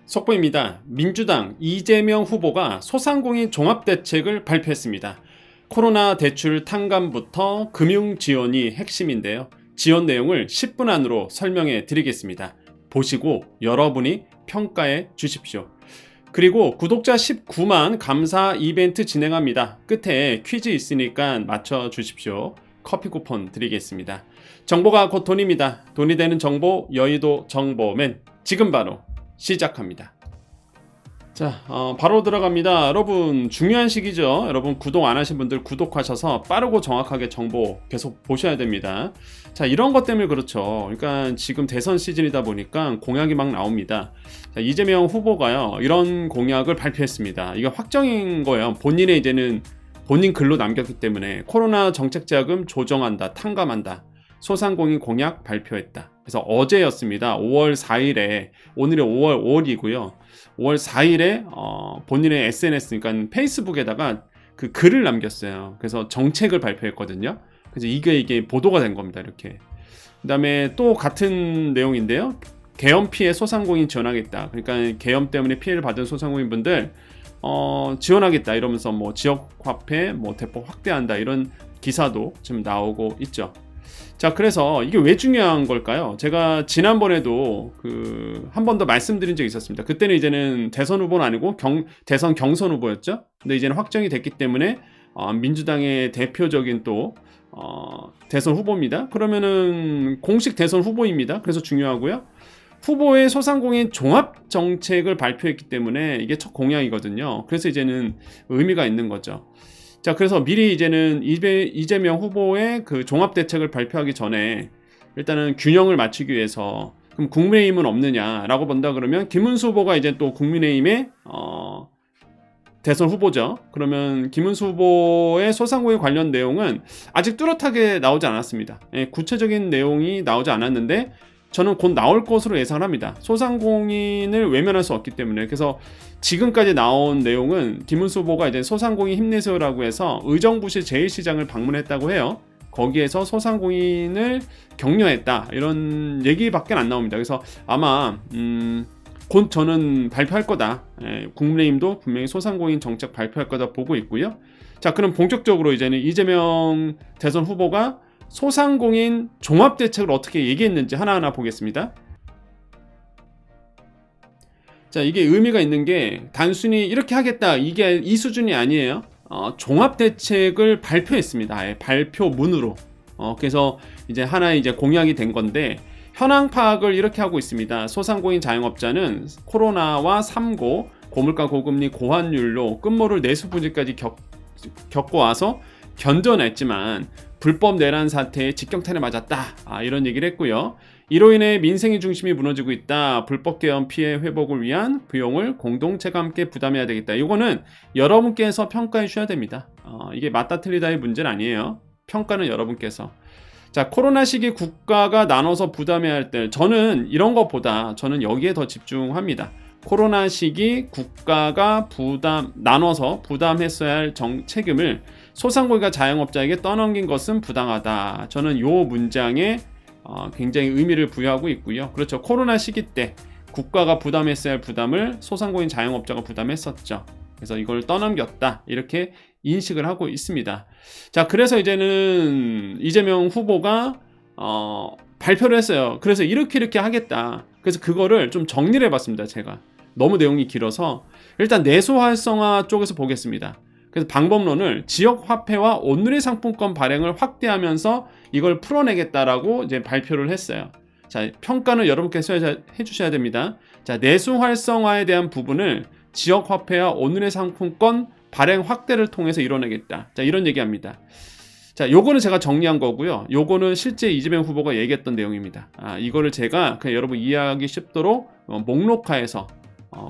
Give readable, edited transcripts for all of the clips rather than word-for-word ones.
속보입니다. 민주당 이재명 후보가 소상공인 종합대책을 발표했습니다. 코로나 대출 탕감부터 금융 지원이 핵심인데요. 지원 내용을 10분 안으로 설명해 드리겠습니다. 보시고 여러분이 평가해 주십시오. 그리고 구독자 19만 감사 이벤트 진행합니다. 끝에 퀴즈 있으니까 맞춰 주십시오. 커피 쿠폰 드리겠습니다. 정보가 곧 돈입니다. 돈이 되는 정보, 여의도 정보맨 지금 바로 시작합니다. 자, 바로 들어갑니다. 여러분 중요한 시기죠. 여러분 구독 안 하신 분들 구독하셔서 빠르고 정확하게 정보 계속 보셔야 됩니다. 자, 이런 것 때문에 그렇죠. 그러니까 지금 대선 시즌이다 보니까 공약이 막 나옵니다. 자, 이재명 후보가요 이런 공약을 발표했습니다. 이게 확정인 거예요. 본인의 이제는 본인 글로 남겼기 때문에 코로나 정책자금 조정한다, 탕감한다. 소상공인 공약 발표했다. 그래서 어제였습니다. 5월 4일에 오늘이 5월 5일이고요. 5월 4일에 본인의 SNS, 그러니까 페이스북에다가 그 글을 남겼어요. 그래서 정책을 발표했거든요. 그래서 이게 보도가 된 겁니다. 이렇게. 그다음에 또 같은 내용인데요. 계엄 피해 소상공인 지원하겠다. 그러니까 계엄 때문에 피해를 받은 소상공인분들 지원하겠다 이러면서 뭐 지역 화폐 대폭 확대한다 이런 기사도 지금 나오고 있죠. 자, 그래서 이게 왜 중요한 걸까요? 제가 지난번에도 한 번 더 말씀드린 적이 있었습니다. 그때는 이제는 대선 후보는 아니고 대선 경선 후보였죠. 근데 이제는 확정이 됐기 때문에 민주당의 대표적인 또 대선 후보입니다. 그러면은 공식 대선 후보입니다. 그래서 중요하고요. 후보의 소상공인 종합 정책을 발표했기 때문에 이게 첫 공약이거든요. 그래서 이제는 의미가 있는 거죠. 자, 그래서 미리 이제는 이재명 후보의 그 종합대책을 발표하기 전에 일단은 균형을 맞추기 위해서 그럼 국민의힘은 없느냐라고 본다 그러면 김은수 후보가 이제 또 국민의힘의 대선 후보죠. 그러면 김은수 후보의 소상공인 관련 내용은 아직 뚜렷하게 나오지 않았습니다. 구체적인 내용이 나오지 않았는데 저는 곧 나올 것으로 예상합니다. 소상공인을 외면할 수 없기 때문에. 그래서 지금까지 나온 내용은 김은수 후보가 이제 소상공인 힘내세요라고 해서 의정부시 제1시장을 방문했다고 해요. 거기에서 소상공인을 격려했다 이런 얘기밖에 안 나옵니다. 그래서 아마 곧 저는 발표할 거다. 국민의힘도 분명히 소상공인 정책 발표할 거다 보고 있고요. 자, 그럼 본격적으로 이제는 이재명 대선 후보가 소상공인 종합대책을 어떻게 얘기했는지 하나하나 보겠습니다. 자, 이게 의미가 있는 게 단순히 이렇게 하겠다 이게 이 수준이 아니에요. 종합대책을 발표했습니다. 발표문으로. 그래서 이제 하나의 이제 공약이 된 건데 현황 파악을 이렇게 하고 있습니다. 소상공인 자영업자는 코로나와 삼고 고물가 고금리 고환율로 끝모를 내수부지까지 겪고 와서 견뎌냈지만 불법 내란 사태에 직격탄을 맞았다. 이런 얘기를 했고요. 이로 인해 민생의 중심이 무너지고 있다. 불법 계엄 피해 회복을 위한 비용을 공동체가 함께 부담해야 되겠다. 이거는 여러분께서 평가해 주셔야 됩니다. 이게 맞다 틀리다의 문제는 아니에요. 평가는 여러분께서. 자, 코로나 시기 국가가 나눠서 부담해야 할 때 저는 이런 것보다 저는 여기에 더 집중합니다. 코로나 시기 국가가 나눠서 부담했어야 할 책임을 소상공인과 자영업자에게 떠넘긴 것은 부당하다. 저는 이 문장에 굉장히 의미를 부여하고 있고요. 그렇죠. 코로나 시기 때 국가가 부담했어야 할 부담을 소상공인 자영업자가 부담했었죠. 그래서 이걸 떠넘겼다. 이렇게 인식을 하고 있습니다. 자, 그래서 이제는 이재명 후보가 발표를 했어요. 그래서 이렇게 하겠다. 그래서 그거를 좀 정리를 해봤습니다. 제가 너무 내용이 길어서 일단 내수 활성화 쪽에서 보겠습니다. 그래서 방법론을 지역 화폐와 온누리 상품권 발행을 확대하면서 이걸 풀어내겠다라고 이제 발표를 했어요. 자, 평가는 여러분께서 해주셔야 됩니다. 자, 내수 활성화에 대한 부분을 지역 화폐와 온누리 상품권 발행 확대를 통해서 이뤄내겠다. 자, 이런 얘기합니다. 자, 요거는 제가 정리한 거고요. 요거는 실제 이재명 후보가 얘기했던 내용입니다. 이거를 제가 그냥 여러분 이해하기 쉽도록 목록화해서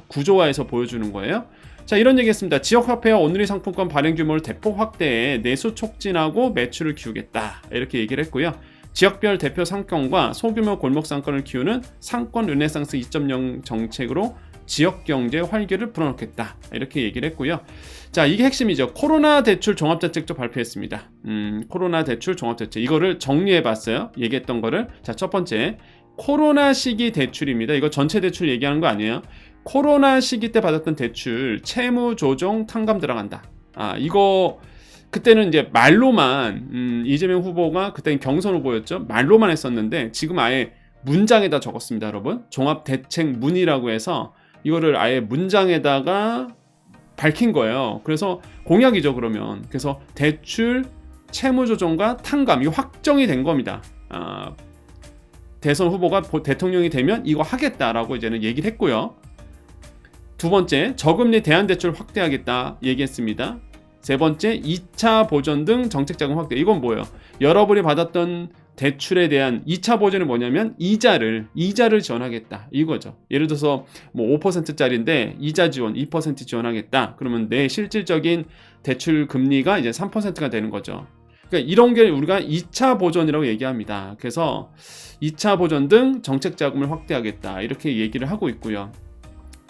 구조화해서 보여주는 거예요. 자, 이런 얘기했습니다. 지역화폐와 온누리 상품권 발행 규모를 대폭 확대해 내수 촉진하고 매출을 키우겠다. 이렇게 얘기를 했고요. 지역별 대표 상권과 소규모 골목 상권을 키우는 상권 르네상스 2.0 정책으로 지역경제 활기를 불어넣겠다. 이렇게 얘기를 했고요. 자, 이게 핵심이죠. 코로나 대출 종합대책도 발표했습니다. 코로나 대출 종합대책. 이거를 정리해봤어요. 얘기했던 거를. 자, 첫 번째. 코로나 시기 대출입니다. 이거 전체 대출 얘기하는 거 아니에요. 코로나 시기 때 받았던 대출 채무 조정 탕감 들어간다. 이거 그때는 이제 말로만 이재명 후보가 그때는 경선 후보였죠. 말로만 했었는데 지금 아예 문장에다 적었습니다, 여러분. 종합대책문이라고 해서 이거를 아예 문장에다가 밝힌 거예요. 그래서 공약이죠, 그러면. 그래서 대출 채무조정과 탕감 이 확정이 된 겁니다. 대선 후보가 대통령이 되면 이거 하겠다라고 이제는 얘기를 했고요. 두 번째, 저금리 대안대출 확대하겠다 얘기했습니다. 세 번째, 2차 보전 등 정책자금 확대. 이건 뭐예요? 여러분이 받았던 대출에 대한 2차 보전이 뭐냐면 이자를 지원하겠다 이거죠. 예를 들어서 뭐 5%짜리인데 이자 지원 2% 지원하겠다. 그러면 내 실질적인 대출 금리가 이제 3%가 되는 거죠. 그러니까 이런 게 우리가 2차 보전이라고 얘기합니다. 그래서 2차 보전 등 정책 자금을 확대하겠다 이렇게 얘기를 하고 있고요.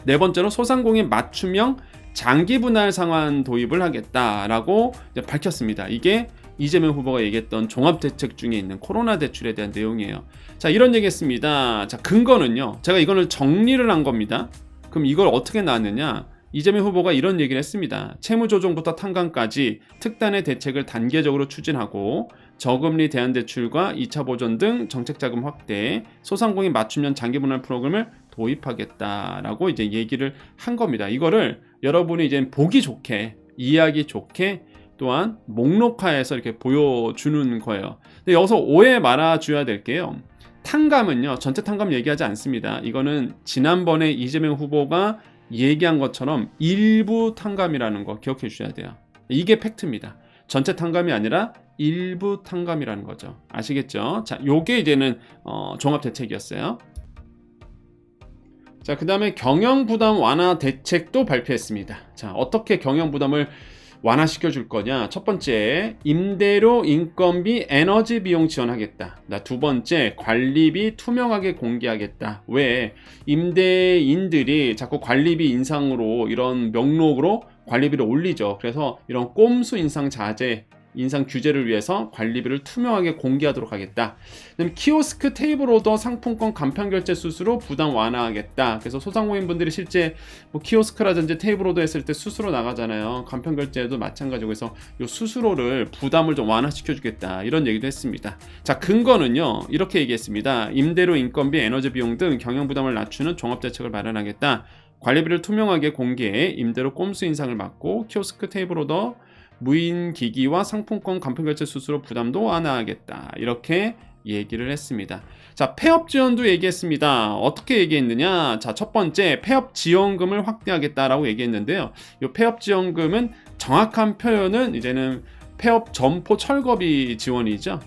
네 번째로 소상공인 맞춤형 장기 분할 상환 도입을 하겠다라고 이제 밝혔습니다. 이게 이재명 후보가 얘기했던 종합대책 중에 있는 코로나 대출에 대한 내용이에요. 자, 이런 얘기했습니다. 자, 근거는요. 제가 이거를 정리를 한 겁니다. 그럼 이걸 어떻게 나왔느냐? 이재명 후보가 이런 얘기를 했습니다. 채무조정부터 탕감까지 특단의 대책을 단계적으로 추진하고 저금리 대안대출과 2차 보전 등 정책자금 확대, 소상공인 맞춤형 장기분할 프로그램을 도입하겠다라고 이제 얘기를 한 겁니다. 이거를 여러분이 이제 보기 좋게, 이해하기 좋게 또한 목록화해서 이렇게 보여주는 거예요. 근데 여기서 오해 말아줘야 될 게요. 탕감은요, 전체 탕감 얘기하지 않습니다. 이거는 지난번에 이재명 후보가 얘기한 것처럼 일부 탕감이라는 거 기억해 주셔야 돼요. 이게 팩트입니다. 전체 탕감이 아니라 일부 탕감이라는 거죠. 아시겠죠? 자, 요게 이제는 종합대책이었어요. 자, 그 다음에 경영부담 완화 대책도 발표했습니다. 자, 어떻게 경영부담을 완화시켜 줄 거냐? 첫 번째, 임대료, 인건비, 에너지 비용 지원하겠다. 두 번째, 관리비 투명하게 공개하겠다. 왜? 임대인들이 자꾸 관리비 인상으로 이런 명목으로 관리비를 올리죠. 그래서 이런 꼼수 인상 자제, 인상 규제를 위해서 관리비를 투명하게 공개하도록 하겠다. 그다음 키오스크 테이블 오더 상품권 간편 결제 수수료 부담 완화하겠다. 그래서 소상공인분들이 실제 뭐 키오스크라든지 테이블 오더 했을 때 수수료 나가잖아요. 간편 결제도 마찬가지고 해서 이 수수료를 부담을 좀 완화시켜 주겠다. 이런 얘기도 했습니다. 자, 근거는요. 이렇게 얘기했습니다. 임대료, 인건비, 에너지 비용 등 경영 부담을 낮추는 종합 대책을 마련하겠다. 관리비를 투명하게 공개해 임대료 꼼수 인상을 막고 키오스크 테이블 오더 무인 기기와 상품권 간편결제 수수료 부담도 완화하겠다. 이렇게 얘기를 했습니다. 자, 폐업 지원도 얘기했습니다. 어떻게 얘기했느냐? 자, 첫 번째, 폐업 지원금을 확대하겠다라고 얘기했는데요. 이 폐업 지원금은 정확한 표현은 이제는 폐업 점포 철거비 지원이죠.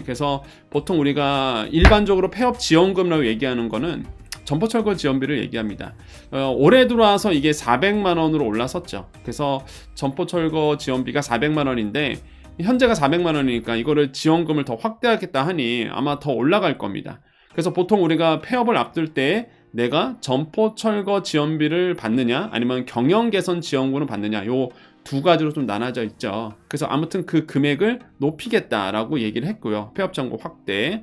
그래서 보통 우리가 일반적으로 폐업 지원금이라고 얘기하는 거는 점포철거 지원비를 얘기합니다. 올해 들어와서 이게 400만 원으로 올라섰죠. 그래서 점포철거 지원비가 400만 원인데 현재가 400만 원이니까 이거를 지원금을 더 확대하겠다 하니 아마 더 올라갈 겁니다. 그래서 보통 우리가 폐업을 앞둘 때 내가 점포철거 지원비를 받느냐 아니면 경영개선 지원금을 받느냐 요 두 가지로 좀 나눠져 있죠. 그래서 아무튼 그 금액을 높이겠다라고 얘기를 했고요. 폐업 정보 확대.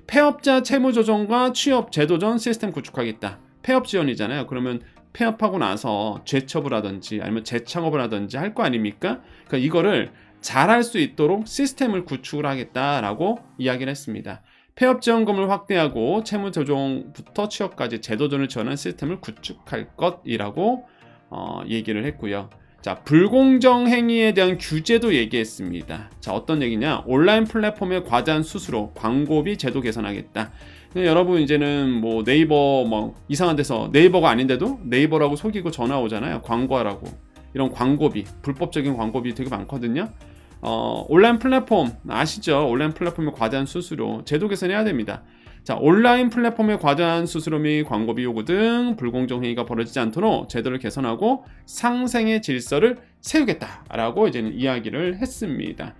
폐업자 채무조정과 취업 제도전 시스템 구축하겠다. 폐업 지원이잖아요. 그러면 폐업하고 나서 재취업을 하든지 아니면 재창업을 하든지 할 거 아닙니까? 그러니까 이거를 잘할 수 있도록 시스템을 구축을 하겠다라고 이야기를 했습니다. 폐업 지원금을 확대하고 채무조정부터 취업까지 제도전을 지원한 시스템을 구축할 것이라고 얘기를 했고요. 자, 불공정 행위에 대한 규제도 얘기했습니다. 자, 어떤 얘기냐? 온라인 플랫폼의 과다한 수수료, 광고비 제도 개선하겠다. 여러분 이제는 뭐 네이버 뭐 이상한 데서 네이버가 아닌데도 네이버라고 속이고 전화 오잖아요. 광고하라고. 이런 광고비, 불법적인 광고비 되게 많거든요. 온라인 플랫폼 아시죠? 온라인 플랫폼의 과다한 수수료 제도 개선해야 됩니다. 자, 온라인 플랫폼의 과다한 수수료 및 광고비 요구 등 불공정 행위가 벌어지지 않도록 제도를 개선하고 상생의 질서를 세우겠다라고 이제는 이야기를 했습니다.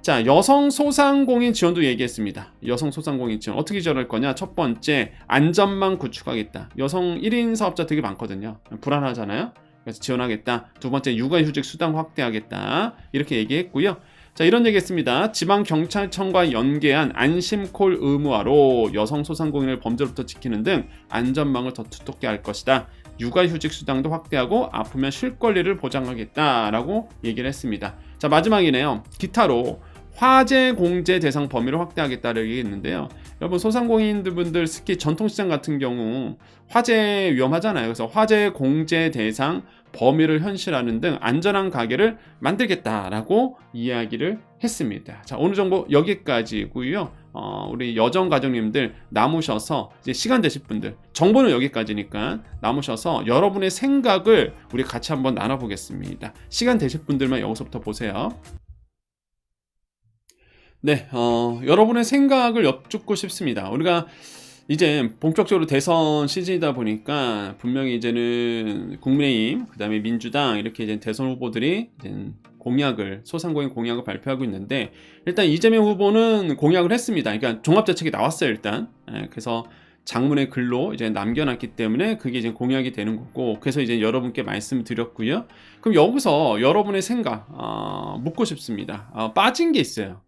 자, 여성 소상공인 지원도 얘기했습니다. 여성 소상공인 지원 어떻게 지원할 거냐? 첫 번째, 안전망 구축하겠다. 여성 1인 사업자 되게 많거든요. 불안하잖아요. 그래서 지원하겠다. 두 번째, 육아휴직 수당 확대하겠다. 이렇게 얘기했고요. 자, 이런 얘기했습니다. 지방경찰청과 연계한 안심콜 의무화로 여성 소상공인을 범죄로부터 지키는 등 안전망을 더 두텁게 할 것이다. 육아휴직 수당도 확대하고 아프면 쉴 권리를 보장하겠다라고 얘기를 했습니다. 자, 마지막이네요. 기타로 화재 공제 대상 범위를 확대하겠다를 얘기했는데요. 여러분, 소상공인분들 특히 전통시장 같은 경우 화재 위험하잖아요. 그래서 화재 공제 대상 범위를 현실화하는 등 안전한 가게를 만들겠다라고 이야기를 했습니다. 자, 오늘 정보 여기까지고요. 우리 여정 가족님들 남으셔서 이제 시간 되실 분들, 정보는 여기까지니까 남으셔서 여러분의 생각을 우리 같이 한번 나눠보겠습니다. 시간 되실 분들만 여기서부터 보세요. 네, 여러분의 생각을 여쭙고 싶습니다. 우리가 이제 본격적으로 대선 시즌이다 보니까 분명히 이제는 국민의힘, 그 다음에 민주당 이렇게 이제 대선 후보들이 이제 소상공인 공약을 발표하고 있는데, 일단 이재명 후보는 공약을 했습니다. 그러니까 종합대책이 나왔어요, 일단. 그래서 장문의 글로 이제 남겨놨기 때문에 그게 이제 공약이 되는 거고, 그래서 이제 여러분께 말씀드렸고요. 그럼 여기서 여러분의 생각 묻고 싶습니다. 빠진 게 있어요.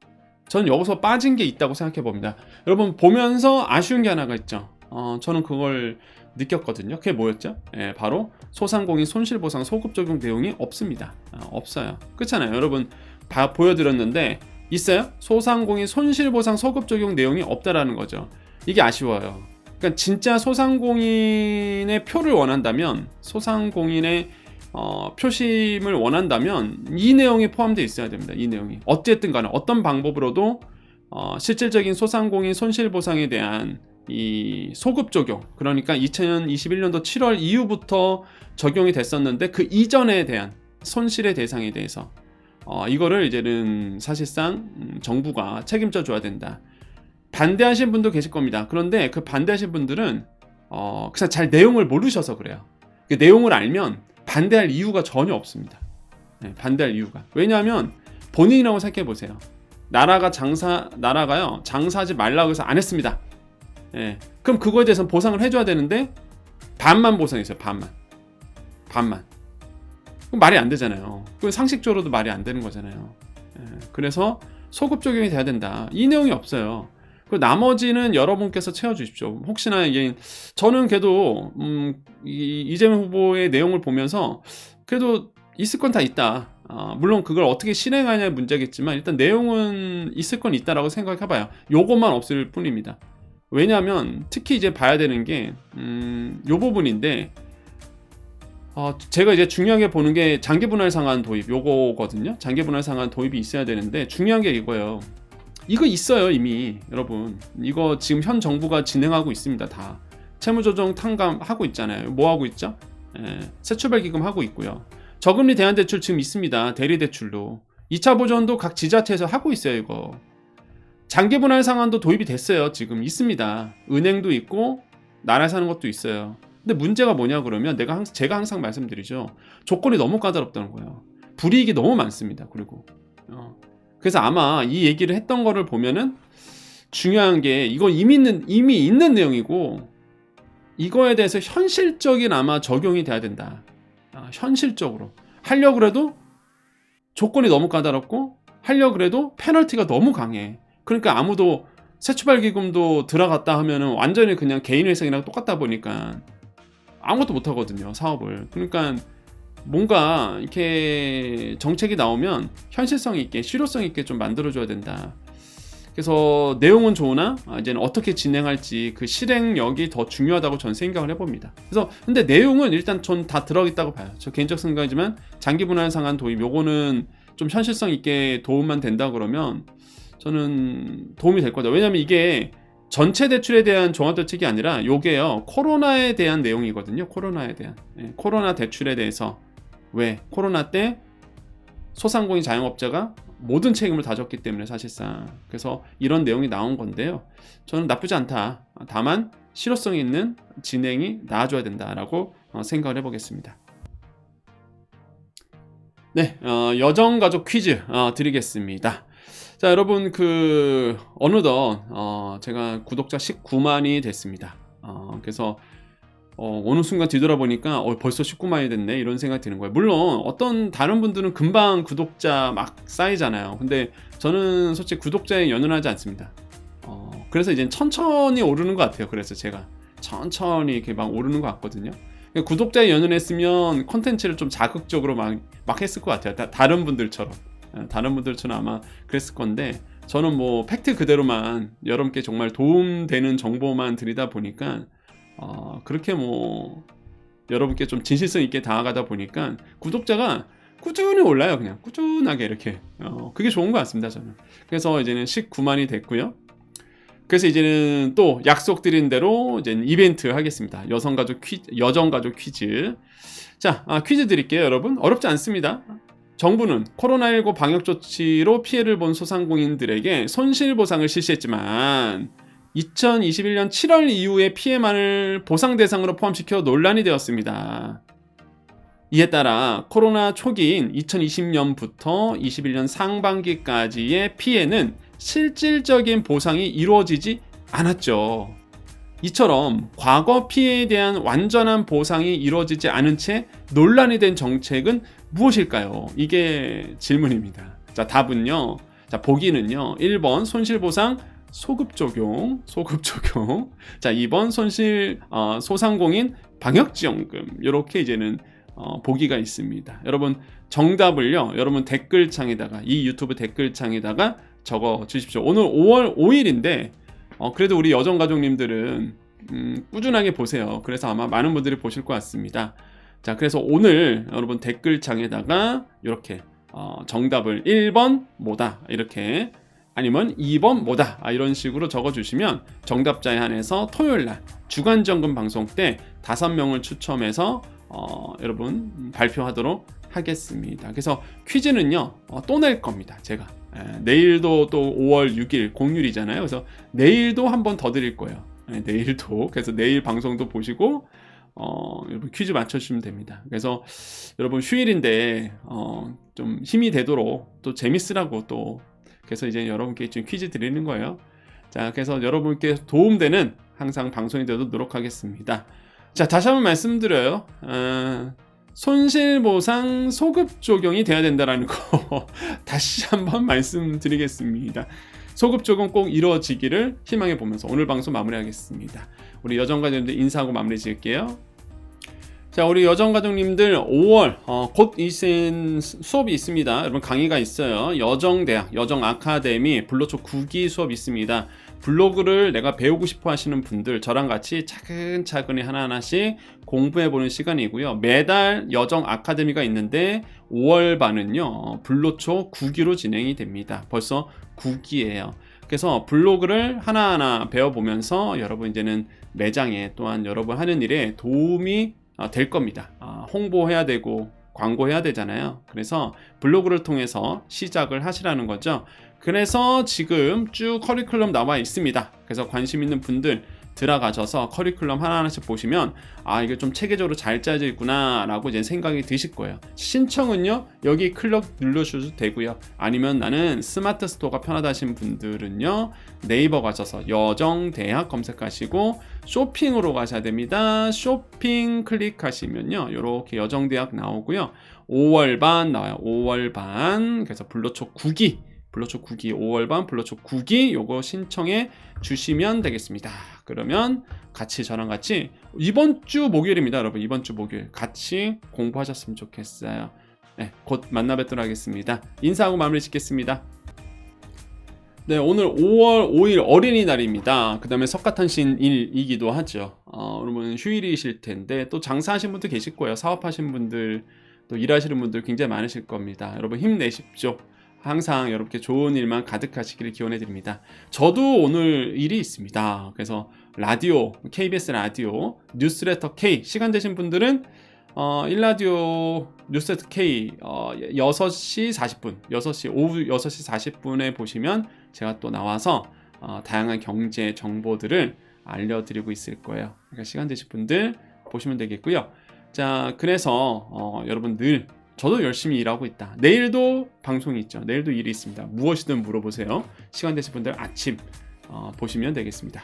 저는 여기서 빠진 게 있다고 생각해 봅니다. 여러분, 보면서 아쉬운 게 하나가 있죠. 저는 그걸 느꼈거든요. 그게 뭐였죠? 바로 소상공인 손실보상 소급 적용 내용이 없습니다. 없어요. 그렇잖아요. 여러분, 보여드렸는데 있어요? 소상공인 손실보상 소급 적용 내용이 없다라는 거죠. 이게 아쉬워요. 그러니까 진짜 소상공인의 표를 원한다면, 소상공인의 표심을 원한다면 이 내용이 포함되어 있어야 됩니다. 이 내용이 어쨌든 간에 어떤 방법으로도 실질적인 소상공인 손실보상에 대한 이 소급 적용, 그러니까 2021년도 7월 이후부터 적용이 됐었는데 그 이전에 대한 손실의 대상에 대해서 이거를 이제는 사실상 정부가 책임져 줘야 된다. 반대하신 분도 계실 겁니다. 그런데 그 반대하신 분들은 그냥 잘 내용을 모르셔서 그래요. 그 내용을 알면 반대할 이유가 전혀 없습니다. 반대할 이유가. 왜냐하면 본인이라고 생각해 보세요. 나라가요, 장사하지 말라고 해서 안 했습니다. 그럼 그거에 대해서는 보상을 해줘야 되는데 반만 보상했어요. 반만. 그럼 말이 안 되잖아요. 그건 상식적으로도 말이 안 되는 거잖아요. 그래서 소급 적용이 돼야 된다. 이 내용이 없어요. 그 나머지는 여러분께서 채워주십시오. 혹시나 이게 저는 그래도 이재명 후보의 내용을 보면서 그래도 있을 건 다 있다. 물론 그걸 어떻게 실행하냐의 문제겠지만 일단 내용은 있을 건 있다라고 생각해봐요. 요것만 없을 뿐입니다. 왜냐하면 특히 이제 봐야 되는 게 요 부분인데 제가 이제 중요하게 보는 게 장기분할 상한 도입 요거거든요. 장기분할 상한 도입이 있어야 되는데 중요한 게 이거예요. 이거 있어요 이미. 여러분, 이거 지금 현 정부가 진행하고 있습니다. 다 채무조정 탕감 하고 있잖아요. 뭐 하고 있죠? 세출발기금 하고 있고요. 저금리 대안대출 지금 있습니다. 대리대출로 2차 보전도 각 지자체에서 하고 있어요. 이거 장기분할 상한도 도입이 됐어요. 지금 있습니다. 은행도 있고 나라에서 하는 것도 있어요. 근데 문제가 뭐냐 그러면 제가 항상 말씀드리죠. 조건이 너무 까다롭다는 거예요. 불이익이 너무 많습니다. 그리고 그래서 아마 이 얘기를 했던 거를 보면은 중요한 게 이거 이미 있는 내용이고 이거에 대해서 현실적인 아마 적용이 돼야 된다. 현실적으로 하려고 그래도 조건이 너무 까다롭고 하려고 그래도 페널티가 너무 강해. 그러니까 아무도 세출발기금도 들어갔다 하면은 완전히 그냥 개인회생이랑 똑같다 보니까 아무것도 못 하거든요, 사업을. 그러니까 뭔가 이렇게 정책이 나오면 현실성 있게, 실효성 있게 좀 만들어줘야 된다. 그래서 내용은 좋으나 이제는 어떻게 진행할지 그 실행력이 더 중요하다고 전 생각을 해봅니다. 그래서 근데 내용은 일단 전 다 들어있다고 봐요. 저 개인적 생각이지만 장기분할 상한 도입 요거는 좀 현실성 있게 도움만 된다 그러면 저는 도움이 될 거다. 왜냐면 이게 전체 대출에 대한 종합대책이 아니라 요게요 코로나에 대한 내용이거든요. 코로나에 대한 코로나 대출에 대해서 왜 코로나 때 소상공인 자영업자가 모든 책임을 다 졌기 때문에 사실상 그래서 이런 내용이 나온 건데요. 저는 나쁘지 않다. 다만 실효성 있는 진행이 나아져야 된다라고 생각을 해보겠습니다. 네, 여정가족 퀴즈 드리겠습니다. 자, 여러분 어느덧 제가 구독자 19만이 됐습니다. 그래서 어느 순간 뒤돌아보니까 벌써 19만이 됐네 이런 생각이 드는 거예요. 물론 어떤 다른 분들은 금방 구독자 막 쌓이잖아요. 근데 저는 솔직히 구독자에 연연하지 않습니다. 그래서 이제 천천히 오르는 것 같아요. 그래서 제가 천천히 이렇게 막 오르는 것 같거든요. 구독자에 연연했으면 컨텐츠를 좀 자극적으로 막 했을 것 같아요. 다른 분들처럼 아마 그랬을 건데, 저는 뭐 팩트 그대로만 여러분께 정말 도움되는 정보만 드리다 보니까 그렇게 뭐 여러분께 좀 진실성 있게 다가가다 보니까 구독자가 꾸준히 올라요. 그냥 꾸준하게 이렇게 그게 좋은 것 같습니다, 저는. 그래서 이제는 19만이 됐고요. 그래서 이제는 또 약속드린 대로 이제 이벤트 하겠습니다. 여정가족 퀴즈. 자, 퀴즈 드릴게요, 여러분. 어렵지 않습니다. 정부는 코로나19 방역 조치로 피해를 본 소상공인들에게 손실보상을 실시했지만 2021년 7월 이후의 피해만을 보상 대상으로 포함시켜 논란이 되었습니다. 이에 따라 코로나 초기인 2020년부터 21년 상반기까지의 피해는 실질적인 보상이 이루어지지 않았죠. 이처럼 과거 피해에 대한 완전한 보상이 이루어지지 않은 채 논란이 된 정책은 무엇일까요? 이게 질문입니다. 자, 답은요. 자, 보기는요. 1번 손실보상 소급 적용. 자, 2번 소상공인 방역지원금. 이렇게 이제는 보기가 있습니다. 여러분 정답을요. 여러분 댓글창에다가, 이 유튜브 댓글창에다가 적어 주십시오. 오늘 5월 5일인데 그래도 우리 여정가족님들은 꾸준하게 보세요. 그래서 아마 많은 분들이 보실 것 같습니다. 자, 그래서 오늘 여러분 댓글창에다가 이렇게 정답을 1번 뭐다 이렇게, 아니면 2번 뭐다 이런 식으로 적어주시면 정답자에 한해서 토요일날 주간점검 방송 때 5명을 추첨해서 여러분 발표하도록 하겠습니다. 그래서 퀴즈는요 또 낼 겁니다. 제가 내일도 또 5월 6일 공휴일이잖아요. 그래서 내일도 한 번 더 드릴 거예요. 내일도. 그래서 내일 방송도 보시고 여러분 퀴즈 맞춰주시면 됩니다. 그래서 여러분 휴일인데 좀 힘이 되도록 또 재밌으라고 또, 그래서 이제 여러분께 좀 퀴즈 드리는 거예요. 자, 그래서 여러분께 도움되는 항상 방송이 되도록 노력하겠습니다. 자, 다시 한번 말씀드려요. 손실보상 소급 적용이 돼야 된다라는 거 다시 한번 말씀드리겠습니다. 소급 적용 꼭 이루어지기를 희망해 보면서 오늘 방송 마무리하겠습니다. 우리 여정가족님들 인사하고 마무리 지을게요. 자, 우리 여정가족님들 5월 곧 수업이 있습니다. 여러분 강의가 있어요. 여정대학, 여정아카데미 블로초 9기 수업 있습니다. 블로그를 내가 배우고 싶어 하시는 분들, 저랑 같이 차근차근히 하나하나씩 공부해보는 시간이고요. 매달 여정 아카데미가 있는데 5월 반은요 블로초 9기로 진행이 됩니다. 벌써 9기예요. 그래서 블로그를 하나하나 배워보면서 여러분 이제는 매장에, 또한 여러분 하는 일에 도움이 될 겁니다. 홍보해야 되고 광고해야 되잖아요. 그래서 블로그를 통해서 시작을 하시라는 거죠. 그래서 지금 쭉 커리큘럼 나와 있습니다. 그래서 관심 있는 분들 들어가셔서 커리큘럼 하나하나씩 보시면 이게 좀 체계적으로 잘 짜져 있구나 라고 이제 생각이 드실 거예요. 신청은요 여기 클릭 눌러주셔도 되고요. 아니면 나는 스마트 스토어가 편하다 하신 분들은요 네이버 가셔서 여정대학 검색하시고 쇼핑으로 가셔야 됩니다. 쇼핑 클릭하시면요 이렇게 여정대학 나오고요. 5월 반 나와요. 5월 반. 그래서 블로초 9기 5월 반 블로초 9기 요거 신청해 주시면 되겠습니다. 그러면 같이 저랑 같이 이번 주 목요일입니다. 여러분 이번 주 목요일 같이 공부하셨으면 좋겠어요. 네, 곧 만나 뵙도록 하겠습니다. 인사하고 마무리 짓겠습니다. 네, 오늘 5월 5일 어린이날입니다. 그 다음에 석가탄신일이기도 하죠. 여러분 휴일이실 텐데 또 장사하신 분들 계실 거예요. 사업하신 분들, 또 일하시는 분들 굉장히 많으실 겁니다. 여러분 힘내십시오. 항상 여러분께 좋은 일만 가득하시기를 기원해 드립니다. 저도 오늘 일이 있습니다. 그래서 라디오, KBS 라디오 뉴스레터 K 시간 되신 분들은 1라디오 뉴스레터 K 6시 40분, 오후 6시 40분에 보시면 제가 또 나와서 다양한 경제 정보들을 알려드리고 있을 거예요. 그러니까 시간 되신 분들 보시면 되겠고요. 자, 그래서 여러분 늘 저도 열심히 일하고 있다. 내일도 방송이 있죠. 내일도 일이 있습니다. 무엇이든 물어보세요. 시간 되신 분들 아침 보시면 되겠습니다.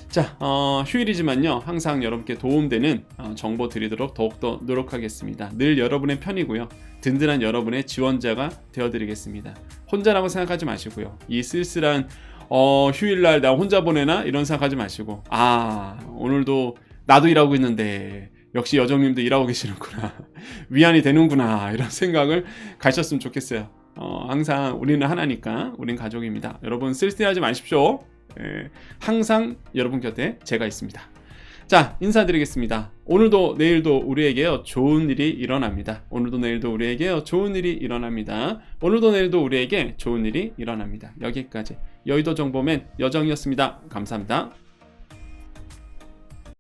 자, 휴일이지만요. 항상 여러분께 도움되는 정보 드리도록 더욱더 노력하겠습니다. 늘 여러분의 편이고요. 든든한 여러분의 지원자가 되어드리겠습니다. 혼자라고 생각하지 마시고요. 이 쓸쓸한 휴일날 나 혼자 보내나? 이런 생각하지 마시고 오늘도 나도 일하고 있는데 역시 여정님도 일하고 계시는구나. 위안이 되는구나. 이런 생각을 가셨으면 좋겠어요. 항상 우리는 하나니까 우린 가족입니다. 여러분 쓸쓸하지 마십시오. 항상 여러분 곁에 제가 있습니다. 자, 인사드리겠습니다. 오늘도 내일도 우리에게요 좋은 일이 일어납니다. 오늘도 내일도 우리에게요 좋은 일이 일어납니다. 오늘도 내일도 우리에게 좋은 일이 일어납니다. 여기까지 여의도 정보맨 여정이었습니다. 감사합니다.